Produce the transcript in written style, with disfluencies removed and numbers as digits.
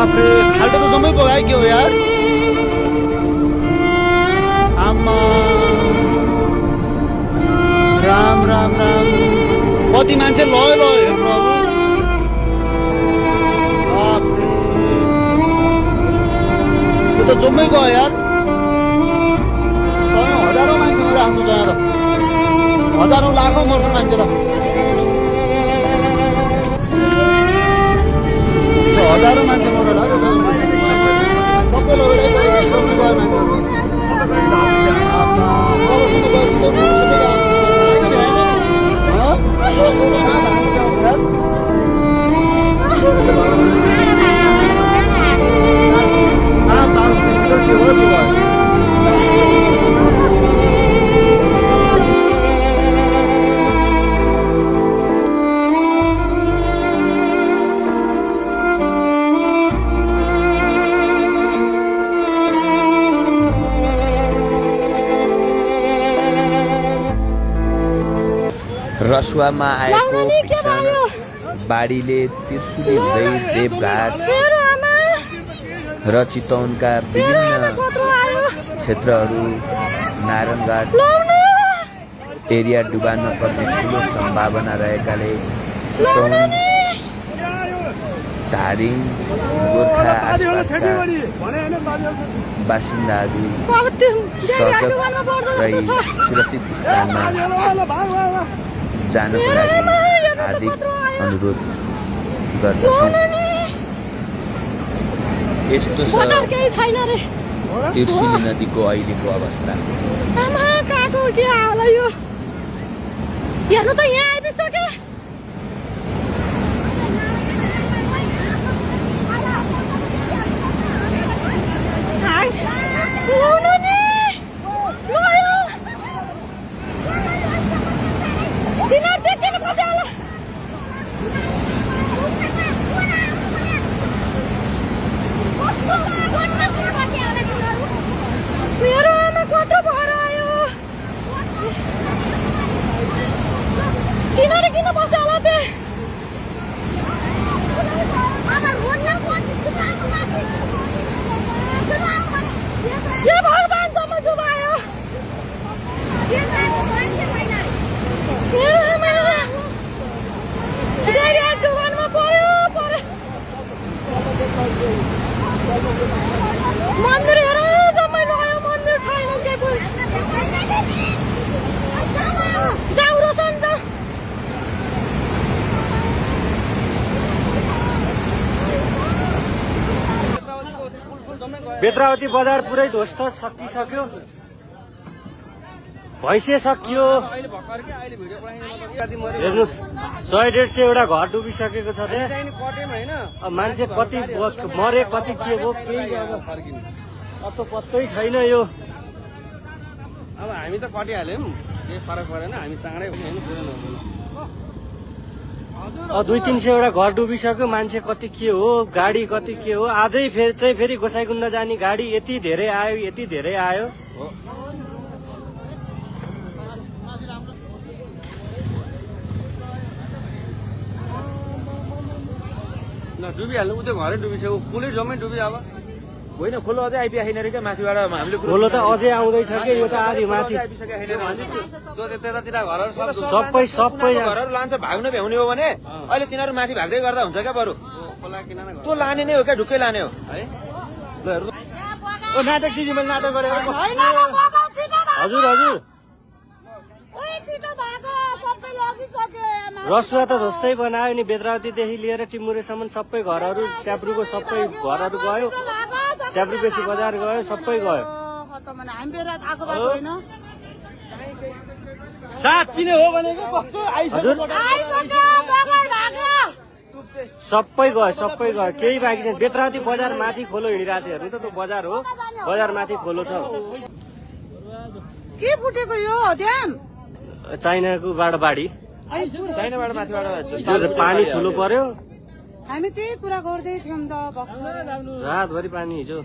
बापरे खाल्टो त जम्मै बगायो के हो यार आमा राम राम राम कति मान्छे लयो हेर्नु अब बापरे त्यो त जम्मै गयो यार हजारौँ मान्छे राख्नु छ यहाँ त हजारौँ लाखौँ मर्छ मान्छे त हजारौँ मान्छे मरेर सबै गयो मान्छेहरू रसुवामा आएको भीषण बाढीले त्रिशुली हुँदै देवघाट र चितवनका विभिन्न क्षेत्रहरू नारायणघाट एरिया डुबान पर्ने ठुलो सम्भावना रहेकाले चितवन धारिङ गोर्खा आसपासका बासिन्दाहरू सजग रही सुरक्षित स्थानमा जानको लागि हार्दिक अनुरोध गर्दछौँ। यस्तो छ त्रिशुली नदीको अहिलेको अवस्था। हेर्नु त यहाँ आइसक्यो मेरो आमा कत्रो भएर आयो किन बस्यो होला त्यो यो भगवानसम्म डुबायो मेरो आमा देवीहाट डुबानमा पर्यो मन्दिर हेर जम्मै लग्यो मन्दिर छैन के जाऊ रोशन जाऊ बेत्रावती बजार पुरै ध्वस्त सकिसक्यो भैँसे सकियो हेर्नुहोस् 100-150 एउटा घर डुबिसकेको छ त्यहाँ मान्छे कति मरे कति के भयो केही अब पत्तै छैन यो अब हामी त कटिहाल्यौँ के फरक परेन हामी चाँडै 200-300 एउटा घर डुबिसक्यो मान्छे कति के हो गाडी कति के हो आजै फेरि गोसाइकुण्ड जाने गाडी यति धेरै आयो डुबिहाल्नु उतै घरै डुबिसक्यो खोलै जम्मै डुब्यो अब होइन खोलो अझै आइपुगेको छैन रे क्या माथिबाट हामीले खोलो त अझै आउँदैछ कि यो त आधी माथि त्यतातिर घरहरू सबै घरहरू लान्छ भाग्नु भ्याउने हो भने अहिले तिनीहरू माथि भाग्दै गर्दा हुन्छ क्या बरु त्यो लाने नै हो क्या ढुक्कै लाने हो है नाटक दिदी मैले नाटक गरेर हजुर रसुवा त ध्वस्तै बनायो नि बेत्रावतीदेखि लिएर टिमुरेसम्म सबै घरहरू स्याब्रुको सबै घरहरू गयो स्याब्रु बेसी बजार गयो सबै गयो साँच्ची नै हो भनेको सबै गयो केही बाँकी छैन बेत्रावती बजार माथि खोलो हिँडिरहेको छ हेर्नु त त्यो बजार हो बजार माथि खोलो छ के फुटेको यो ड्याम चाइनाको बाढी चाइनाबाट माथिबाट हिजो पानी ठुलो पर्यो हामी त्यही कुरा गर्दै थियौँ त रातभरि पानी हिजो